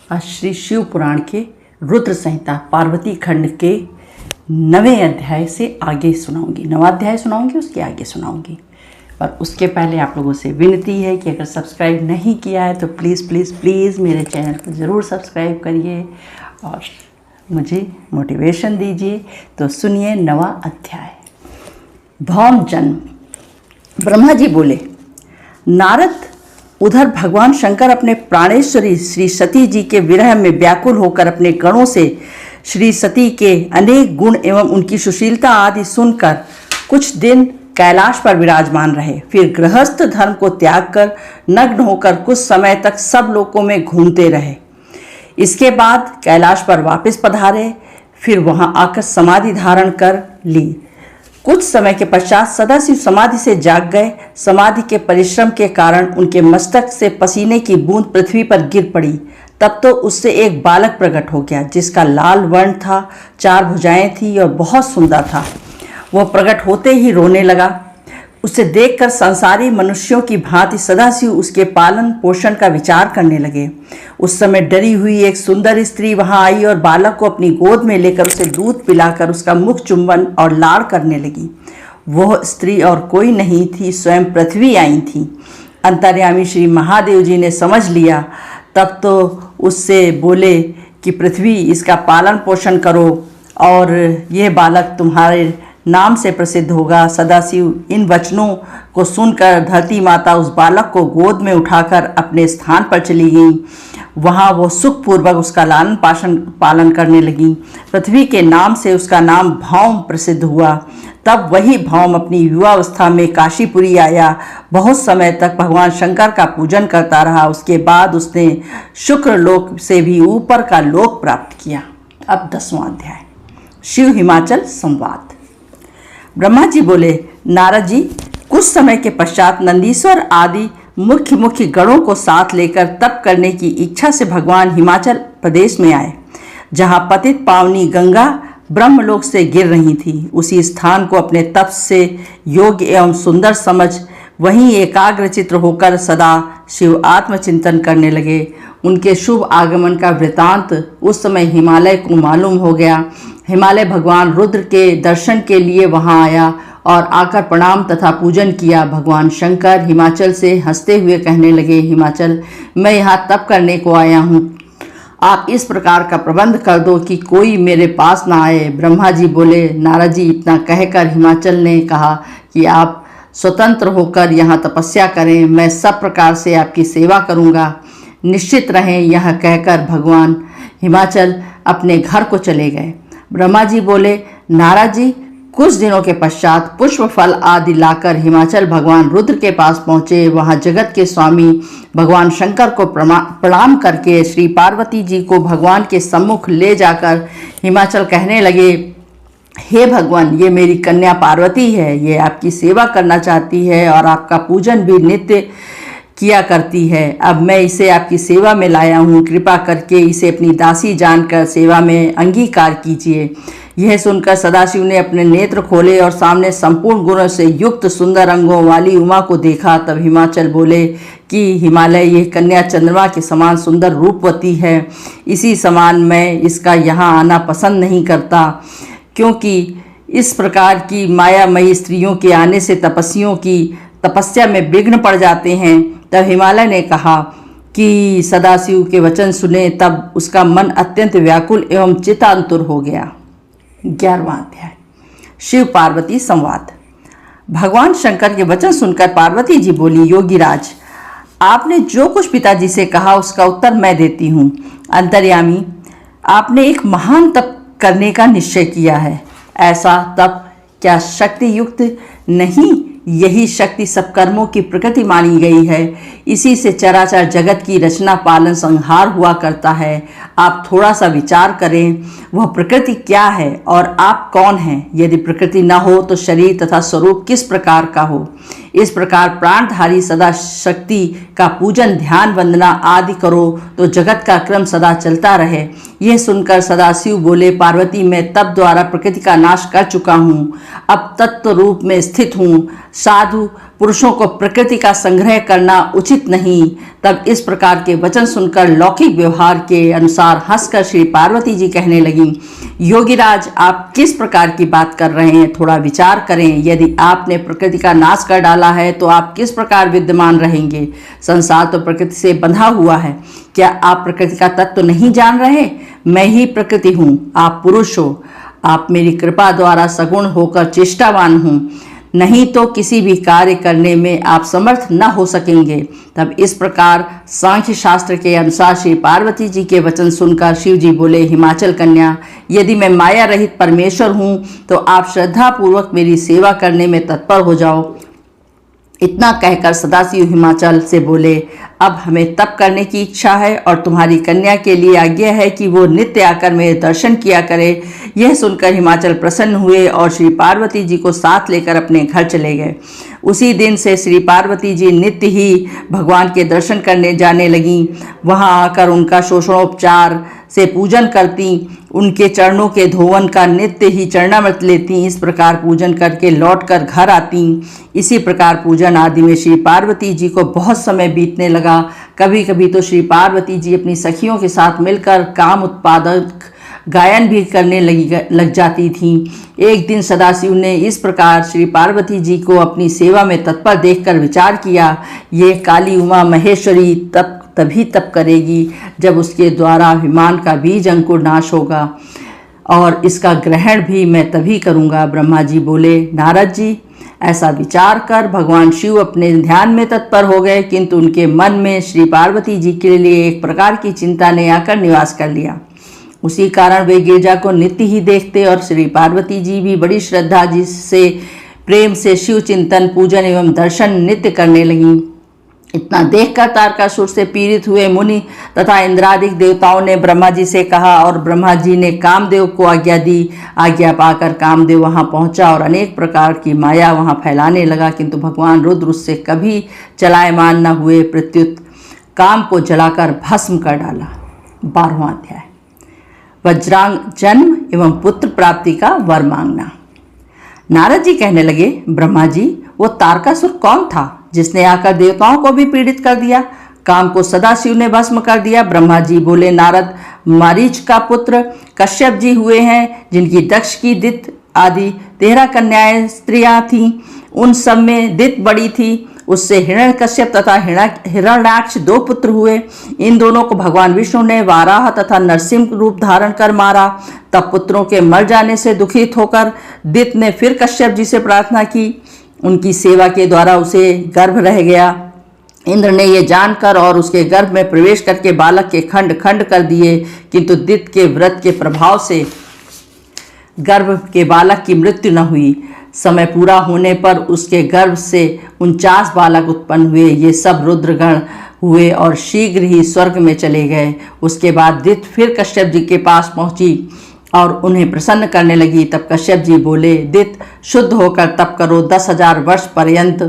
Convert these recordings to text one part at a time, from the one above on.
आज श्री शिव पुराण के रुद्र संहिता पार्वती खंड के 9वें अध्याय से आगे सुनाऊंगी। 9वां अध्याय सुनाऊंगी, उसके आगे सुनाऊंगी। पर उसके पहले आप लोगों से विनती है कि अगर सब्सक्राइब नहीं किया है तो प्लीज़ प्लीज़ प्लीज़ मेरे चैनल को ज़रूर सब्सक्राइब करिए और मुझे मोटिवेशन दीजिए। तो सुनिए 9वां अध्याय। भौम जन्म। ब्रह्मा जी बोले, नारद, उधर भगवान शंकर अपने प्राणेश्वरी श्री सती जी के विरह में व्याकुल होकर अपने गणों से श्री सती के अनेक गुण एवं उनकी सुशीलता आदि सुनकर कुछ दिन कैलाश पर विराजमान रहे। फिर गृहस्थ धर्म को त्याग कर नग्न होकर कुछ समय तक सब लोकों में घूमते रहे। इसके बाद कैलाश पर वापस पधारे। फिर वहां आकर समाधि धारण कर ली। कुछ समय के पश्चात सदाशिव समाधि से जाग गए। समाधि के परिश्रम के कारण उनके मस्तक से पसीने की बूंद पृथ्वी पर गिर पड़ी। तब तो उससे एक बालक प्रकट हो गया, जिसका लाल वर्ण था, 4 भुजाएं थी और बहुत सुंदर था। वह प्रकट होते ही रोने लगा। उसे देखकर संसारी मनुष्यों की भांति सदाशिव उसके पालन पोषण का विचार करने लगे। उस समय डरी हुई एक सुंदर स्त्री वहां आई और बालक को अपनी गोद में लेकर उसे दूध पिलाकर उसका मुख चुंबन और लाड़ करने लगी। वह स्त्री और कोई नहीं थी, स्वयं पृथ्वी आई थी। अंतर्यामी श्री महादेव जी ने समझ लिया। तब तो उससे बोले कि पृथ्वी, इसका पालन पोषण करो और यह बालक तुम्हारे नाम से प्रसिद्ध होगा। सदाशिव इन वचनों को सुनकर धरती माता उस बालक को गोद में उठाकर अपने स्थान पर चली गई। वहाँ वो सुखपूर्वक उसका लालन पालन करने लगी। पृथ्वी के नाम से उसका नाम भौम प्रसिद्ध हुआ। तब वही भौम अपनी युवावस्था में काशीपुरी आया। बहुत समय तक भगवान शंकर का पूजन करता रहा। उसके बाद उसने शुक्र लोक से भी ऊपर का लोक प्राप्त किया। अब 10वां अध्याय। शिव हिमाचल संवाद। ब्रह्मा जी बोले, नारद जी, कुछ समय के पश्चात नंदीश्वर आदि मुख्य मुख्य गणों को साथ लेकर तप करने की इच्छा से भगवान हिमाचल प्रदेश में आए। जहाँ पतित पावनी गंगा ब्रह्मलोक से गिर रही थी, उसी स्थान को अपने तप से योग्य एवं सुंदर समझ वहीं एकाग्रचित्र होकर सदा शिव आत्मचिंतन करने लगे। उनके शुभ आगमन का वृतांत उस समय हिमालय को मालूम हो गया। हिमालय भगवान रुद्र के दर्शन के लिए वहां आया और आकर प्रणाम तथा पूजन किया। भगवान शंकर हिमाचल से हंसते हुए कहने लगे, हिमाचल, मैं यहाँ तप करने को आया हूँ। आप इस प्रकार का प्रबंध कर दो कि कोई मेरे पास ना आए। ब्रह्मा जी बोले, नारद जी, इतना कहकर हिमाचल ने कहा कि आप स्वतंत्र होकर यहाँ तपस्या करें, मैं सब प्रकार से आपकी सेवा करूँगा, निश्चित रहें। यह कहकर भगवान हिमाचल अपने घर को चले गए। ब्रह्मा जी बोले, नारद जी, कुछ दिनों के पश्चात पुष्प फल आदि लाकर हिमाचल भगवान रुद्र के पास पहुँचे। वहाँ जगत के स्वामी भगवान शंकर को प्रणाम करके श्री पार्वती जी को भगवान के सम्मुख ले जाकर हिमाचल कहने लगे, हे भगवान, ये मेरी कन्या पार्वती है। ये आपकी सेवा करना चाहती है और आपका पूजन भी नित्य किया करती है। अब मैं इसे आपकी सेवा में लाया हूँ। कृपा करके इसे अपनी दासी जानकर सेवा में अंगीकार कीजिए। यह सुनकर सदाशिव ने अपने नेत्र खोले और सामने संपूर्ण गुणों से युक्त सुंदर अंगों वाली उमा को देखा। तब हिमाचल बोले कि हिमालय, यह कन्या चंद्रमा के समान सुंदर रूपवती है। इसी समान मैं इसका यहाँ आना पसंद नहीं करता, क्योंकि इस प्रकार की मायामयी स्त्रियों के आने से तपस्वियों की तपस्या में विघ्न पड़ जाते हैं। तब हिमालय ने कहा कि सदाशिव के वचन सुने। तब उसका मन अत्यंत व्याकुल एवं चितांतुर हो गया। 11वां अध्याय। शिव पार्वती संवाद। भगवान शंकर के वचन सुनकर पार्वती जी बोली, योगीराज, आपने जो कुछ पिताजी से कहा उसका उत्तर मैं देती हूँ। अंतर्यामी, आपने एक महान तप करने का निश्चय किया है। ऐसा तप क्या शक्ति युक्त नहीं? यही शक्ति सब कर्मों की प्रकृति मानी गई है। इसी से चराचर जगत की रचना पालन संहार हुआ करता है। आप थोड़ा सा विचार करें, वह प्रकृति क्या है और आप कौन हैं? यदि प्रकृति न हो तो शरीर तथा स्वरूप किस प्रकार का हो? इस प्रकार प्राणधारी सदा शक्ति का पूजन, ध्यान, वंदना आदि करो तो जगत का क्रम सदा चलता रहे। यह सुनकर सदाशिव बोले, पार्वती, मैं तप द्वारा प्रकृति का नाश कर चुका हूँ। अब तत्व रूप में स्थित हूँ। साधु पुरुषों को प्रकृति का संग्रह करना उचित नहीं, तब इस प्रकार के वचन सुनकर लौकिक व्यवहार के अनुसार हंसकर श्री पार्वती जी कहने लगी, योगीराज आप किस प्रकार की बात कर रहे हैं, थोड़ा विचार करें। यदि आपने प्रकृति का नाश कर डाला है तो आप किस प्रकार विद्यमान रहेंगे। संसार तो प्रकृति से बंधा हुआ है। क्या आप प्रकृति का तत्व नहीं जान रहे? मैं ही प्रकृति हूँ, आप पुरुष हो। आप मेरी कृपा द्वारा सगुण होकर चेष्टावान हूँ, नहीं तो किसी भी कार्य करने में आप समर्थ न हो सकेंगे। तब इस प्रकार सांख्य शास्त्र के अनुसार श्री पार्वती जी के वचन सुनकर शिव जी बोले, हिमाचल कन्या, यदि मैं माया रहित परमेश्वर हूँ तो आप श्रद्धा पूर्वक मेरी सेवा करने में तत्पर हो जाओ। इतना कहकर सदाशिव हिमाचल से बोले, अब हमें तप करने की इच्छा है और तुम्हारी कन्या के लिए आज्ञा है कि वो नित्य आकर मेरे दर्शन किया करे। यह सुनकर हिमाचल प्रसन्न हुए और श्री पार्वती जी को साथ लेकर अपने घर चले गए। उसी दिन से श्री पार्वती जी नित्य ही भगवान के दर्शन करने जाने लगीं। वहां आकर उनका शोषणोपचार से पूजन करती, उनके चरणों के धोवन का नित्य ही चरणामृत लेती। इस प्रकार पूजन करके लौटकर घर आती। इसी प्रकार पूजन आदि में श्री पार्वती जी को बहुत समय बीतने लगा। कभी कभी तो श्री पार्वती जी अपनी सखियों के साथ मिलकर काम उत्पादक गायन भी करने लग जाती थीं। एक दिन सदाशिव ने इस प्रकार श्री पार्वती जी को अपनी सेवा में तत्पर देखकर विचार किया, ये काली उमा महेश्वरी तभी तप करेगी जब उसके द्वारा अभिमान का बीज अंकुर नाश होगा, और इसका ग्रहण भी मैं तभी करूँगा। ब्रह्मा जी बोले, नारद जी, ऐसा विचार कर भगवान शिव अपने ध्यान में तत्पर हो गए, किंतु उनके मन में श्री पार्वती जी के लिए एक प्रकार की चिंता ने आकर निवास कर लिया। उसी कारण वे गिरजा को नित्य ही देखते और श्री पार्वती जी भी बड़ी श्रद्धा जिससे प्रेम से शिव चिंतन, पूजन एवं दर्शन नित्य करने लगीं। इतना देखकर तारकासुर से पीड़ित हुए मुनि तथा इंद्रादिक देवताओं ने ब्रह्मा जी से कहा और ब्रह्मा जी ने कामदेव को आज्ञा दी। आज्ञा पाकर कामदेव वहां पहुंचा और अनेक प्रकार की माया वहां फैलाने लगा, किंतु भगवान रुद्र उससे कभी चलायमान न हुए, प्रत्युत काम को जलाकर भस्म कर डाला। 12वां अध्याय, वज्रांग जन्म एवं पुत्र प्राप्ति का वर मांगना। नारद जी कहने लगे, ब्रह्मा जी, वो तारकासुर कौन था जिसने आकर देवताओं को भी पीड़ित कर दिया? काम को सदाशिव ने भस्म कर दिया। ब्रह्मा जी बोले, नारद, मारीच का पुत्र कश्यप जी हुए हैं, जिनकी दक्ष की दित आदि 13 कन्याएं स्त्रियां थीं। उन सब में दित बड़ी थी। उससे हिरण्यकश्यप तथा हिरण्याक्ष 2 पुत्र हुए। इन दोनों को भगवान विष्णु ने वाराह तथा नरसिंह रूप धारण कर मारा। तब पुत्रों के मर जाने से दुखित होकर दित ने फिर कश्यप जी से प्रार्थना की। उनकी सेवा के द्वारा उसे गर्भ रह गया। इंद्र ने ये जानकर और उसके गर्भ में प्रवेश करके बालक के खंड खंड कर दिए, किंतु दित के व्रत के प्रभाव से गर्भ के बालक की मृत्यु न हुई। समय पूरा होने पर उसके गर्भ से 49 बालक उत्पन्न हुए। ये सब रुद्रगण हुए और शीघ्र ही स्वर्ग में चले गए। उसके बाद दित फिर कश्यप जी के पास पहुंची और उन्हें प्रसन्न करने लगी। तब कश्यप जी बोले, दित, शुद्ध होकर तप करो, 10,000 वर्ष पर्यंत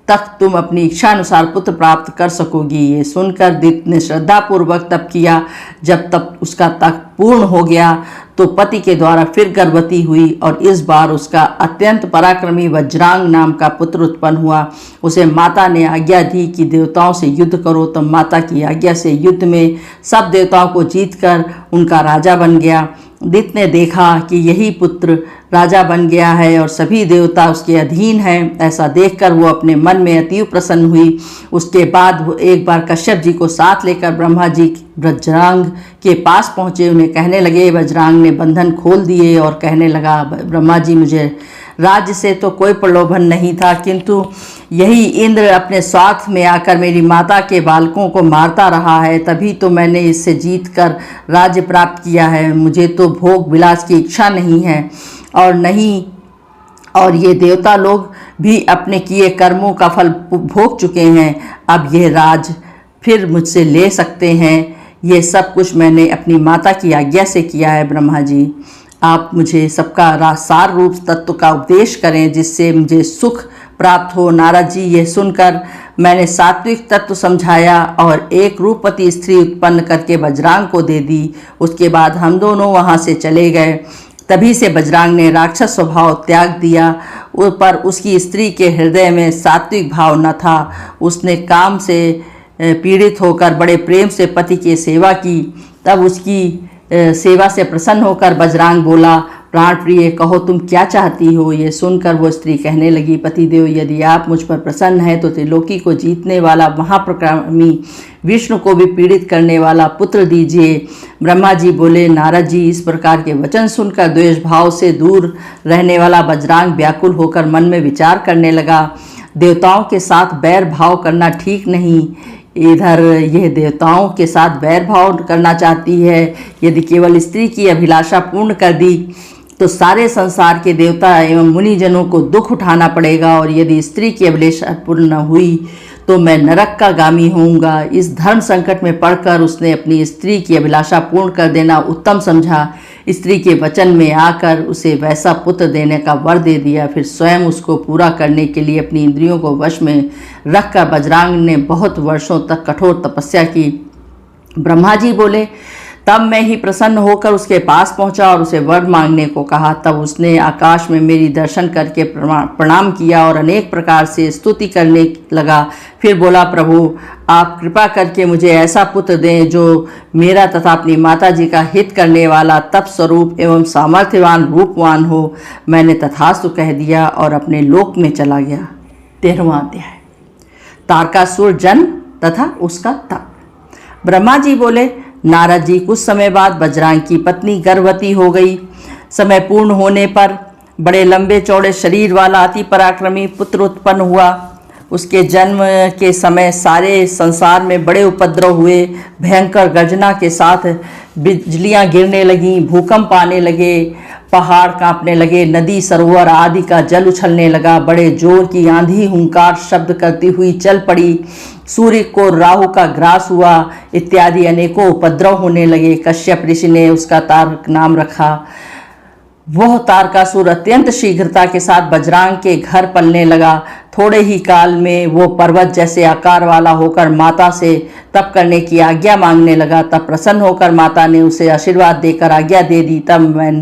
तक तुम अपनी इच्छा अनुसार पुत्र प्राप्त कर सकोगी। ये सुनकर दित ने श्रद्धापूर्वक तप किया। जब तप उसका तप पूर्ण हो गया तो पति के द्वारा फिर गर्भवती हुई और इस बार उसका अत्यंत पराक्रमी वज्रांग नाम का पुत्र उत्पन्न हुआ। उसे माता ने आज्ञा दी कि देवताओं से युद्ध करो। तो माता की आज्ञा से युद्ध में सब देवताओं को जीतकर उनका राजा बन गया। दित ने देखा कि यही पुत्र राजा बन गया है और सभी देवता उसके अधीन हैं। ऐसा देखकर वो अपने मन में अतीव प्रसन्न हुई। उसके बाद वो एक बार कश्यप जी को साथ लेकर ब्रह्मा जी वज्रांग के पास पहुँचे। उन्हें कहने लगे। वज्रांग ने बंधन खोल दिए और कहने लगा, ब्रह्मा जी, मुझे राज्य से तो कोई प्रलोभन नहीं था, किंतु यही इंद्र अपने स्वार्थ में आकर मेरी माता के बालकों को मारता रहा है, तभी तो मैंने इससे जीत कर राज्य प्राप्त किया है। मुझे तो भोग विलास की इच्छा नहीं है और ये देवता लोग भी अपने किए कर्मों का फल भोग चुके हैं। अब यह राज फिर मुझसे ले सकते हैं। ये सब कुछ मैंने अपनी माता की आज्ञा से किया है। ब्रह्मा जी, आप मुझे सबका सार रूप तत्व का उपदेश करें जिससे मुझे सुख प्राप्त हो। नारद जी, ये सुनकर मैंने सात्विक तत्व समझाया और एक रूपवती स्त्री उत्पन्न करके वज्रांग को दे दी। उसके बाद हम दोनों वहाँ से चले गए। तभी से बजरांग ने राक्षस स्वभाव त्याग दिया, पर उसकी स्त्री के हृदय में सात्विक भाव न था। उसने काम से पीड़ित होकर बड़े प्रेम से पति की सेवा की। तब उसकी सेवा से प्रसन्न होकर बजरांग बोला, प्राण प्रिय, कहो तुम क्या चाहती हो। ये सुनकर वो स्त्री कहने लगी, पतिदेव, यदि आप मुझ पर प्रसन्न हैं तो त्रिलोकी को जीतने वाला महाप्रकामी विष्णु को भी पीड़ित करने वाला पुत्र दीजिए। ब्रह्मा जी बोले, नारद जी, इस प्रकार के वचन सुनकर द्वेष भाव से दूर रहने वाला बजरांग व्याकुल होकर मन में विचार करने लगा, देवताओं के साथ बैर भाव करना ठीक नहीं। इधर यह देवताओं के साथ बैर भाव करना चाहती है। यदि केवल स्त्री की अभिलाषा पूर्ण कर दी तो सारे संसार के देवता एवं मुनिजनों को दुख उठाना पड़ेगा, और यदि स्त्री की अभिलाषा पूर्ण न हुई तो मैं नरक का गामी होऊंगा। इस धर्म संकट में पड़कर उसने अपनी स्त्री की अभिलाषा पूर्ण कर देना उत्तम समझा। स्त्री के वचन में आकर उसे वैसा पुत्र देने का वर दे दिया। फिर स्वयं उसको पूरा करने के लिए अपनी इंद्रियों को वश में रखकर बजरांग ने बहुत वर्षों तक कठोर तपस्या की। ब्रह्मा जी बोले, तब मैं ही प्रसन्न होकर उसके पास पहुंचा और उसे वर मांगने को कहा। तब उसने आकाश में मेरी दर्शन करके प्रणाम किया और अनेक प्रकार से स्तुति करने लगा। फिर बोला, प्रभु, आप कृपा करके मुझे ऐसा पुत्र दें जो मेरा तथा अपनी माता जी का हित करने वाला, तप स्वरूप एवं सामर्थ्यवान रूपवान हो। मैंने तथास्तु कह दिया और अपने लोक में चला गया। 13वां अध्याय, तारकासुर जन्म तथा उसका तप। ब्रह्मा जी बोले, नारद जी, कुछ समय बाद बजरांग की पत्नी गर्भवती हो गई। समय पूर्ण होने पर बड़े लंबे चौड़े शरीर वाला अति पराक्रमी पुत्र उत्पन्न हुआ। उसके जन्म के समय सारे संसार में बड़े उपद्रव हुए। भयंकर गर्जना के साथ बिजलियां गिरने लगीं, भूकंप आने लगे, पहाड़ कांपने लगे, नदी सरोवर आदि का जल उछलने लगा। बड़े जोर की आंधी हुंकार शब्द करती हुई चल पड़ी। सूर्य को राहु का ग्रास हुआ, इत्यादि अनेकों उपद्रव होने लगे। कश्यप ऋषि ने उसका तारक नाम रखा। वह तारकासुर अत्यंत शीघ्रता के साथ बजरांग के घर पलने लगा। थोड़े ही काल में वो पर्वत जैसे आकार वाला होकर माता से तप करने की आज्ञा मांगने लगा। तब प्रसन्न होकर माता ने उसे आशीर्वाद देकर आज्ञा दे दी। तब मैं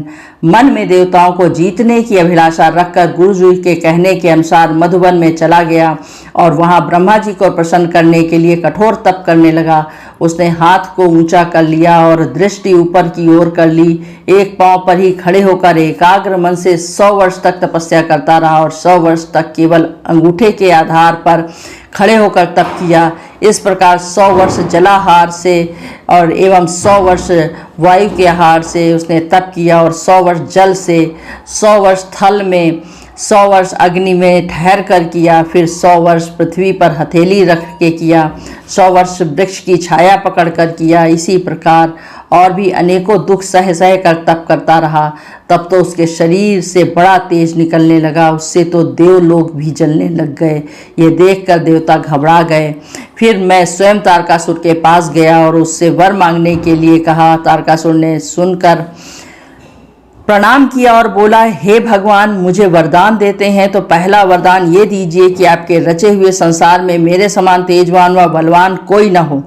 मन में देवताओं को जीतने की अभिलाषा रखकर गुरुजी के कहने के अनुसार मधुबन में चला गया और वहां ब्रह्मा जी को प्रसन्न करने के लिए कठोर तप करने लगा। उसने हाथ को ऊंचा कर लिया और दृष्टि ऊपर की ओर कर ली। एक पांव पर ही खड़े होकर एकाग्र मन से 100 वर्ष तक तपस्या करता रहा और 100 वर्ष तक केवल अंगूठे के आधार पर खड़े होकर तप किया। इस प्रकार 100 वर्ष जलाहार से और एवं 100 वर्ष वायु के आहार से उसने तप किया और 100 वर्ष जल से, 100 वर्ष थल में, 100 वर्ष अग्नि में ठहर कर किया। फिर 100 वर्ष पृथ्वी पर हथेली रख के किया। 100 वर्ष वृक्ष की छाया पकड़ कर किया। इसी प्रकार और भी अनेकों दुख सह सह कर तप करता रहा। तब तो उसके शरीर से बड़ा तेज निकलने लगा। उससे तो देवलोक भी जलने लग गए। ये देखकर देवता घबरा गए। फिर मैं स्वयं तारकासुर के पास गया और उससे वर मांगने के लिए कहा। तारकासुर ने सुनकर प्रणाम किया और बोला, हे भगवान, मुझे वरदान देते हैं तो पहला वरदान ये दीजिए कि आपके रचे हुए संसार में मेरे समान तेजवान व बलवान कोई न हो।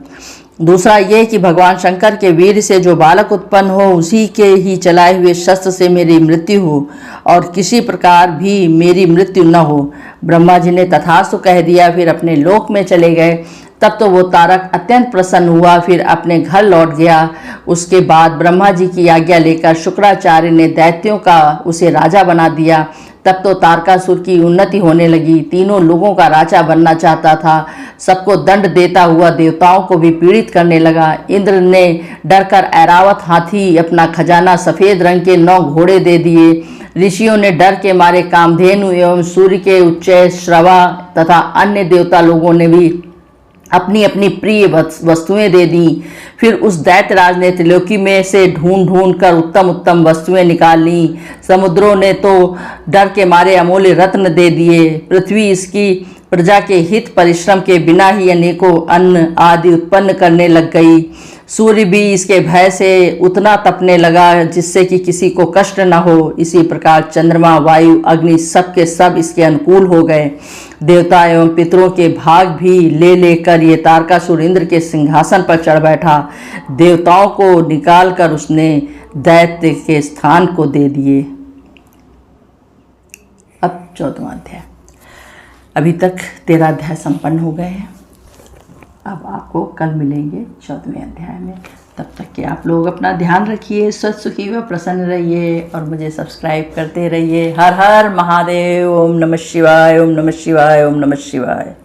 दूसरा ये कि भगवान शंकर के वीर से जो बालक उत्पन्न हो उसी के ही चलाए हुए शस्त्र से मेरी मृत्यु हो और किसी प्रकार भी मेरी मृत्यु न हो। ब्रह्मा जी ने तथास्तु कह दिया। फिर अपने लोक में चले गए। तब तो वो तारक अत्यंत प्रसन्न हुआ, फिर अपने घर लौट गया। उसके बाद ब्रह्मा जी की आज्ञा लेकर शुक्राचार्य ने दैत्यों का उसे राजा बना दिया। तब तो तारकासुर की उन्नति होने लगी। तीनों लोगों का राजा बनना चाहता था। सबको दंड देता हुआ देवताओं को भी पीड़ित करने लगा। इंद्र ने डरकर ऐरावत हाथी, अपना खजाना सफ़ेद रंग के 9 घोड़े दे दिए। ऋषियों ने डर के मारे कामधेनु एवं सूर्य के उच्चय श्रवा तथा अन्य देवता लोगों ने भी अपनी अपनी प्रिय वस्तुएं दे दी। फिर उस दैत्यराज ने त्रिलोकी में से ढूंढ ढूंढ कर उत्तम उत्तम वस्तुएं निकाल ली। समुद्रों ने तो डर के मारे अमूल्य रत्न दे दिए। पृथ्वी इसकी प्रजा के हित परिश्रम के बिना ही अनेकों अन्न आदि उत्पन्न करने लग गई। सूर्य भी इसके भय से उतना तपने लगा जिससे कि किसी को कष्ट न हो। इसी प्रकार चंद्रमा, वायु, अग्नि सब के सब इसके अनुकूल हो गए। देवता एवं पितरों के भाग भी ले लेकर ये तारकासुर इंद्र के सिंहासन पर चढ़ बैठा। देवताओं को निकाल कर उसने दैत्य के स्थान को दे दिए। अब 14वां अध्याय। अभी तक 13 अध्याय संपन्न हो गए हैं। अब आपको कल मिलेंगे 14वें अध्याय में। तब तक के आप लोग अपना ध्यान रखिए, स्वस्थ सुखी व प्रसन्न रहिए और मुझे सब्सक्राइब करते रहिए। हर हर महादेव। ओम नमः शिवाय, ओम नमः शिवाय, ओम नमः शिवाय।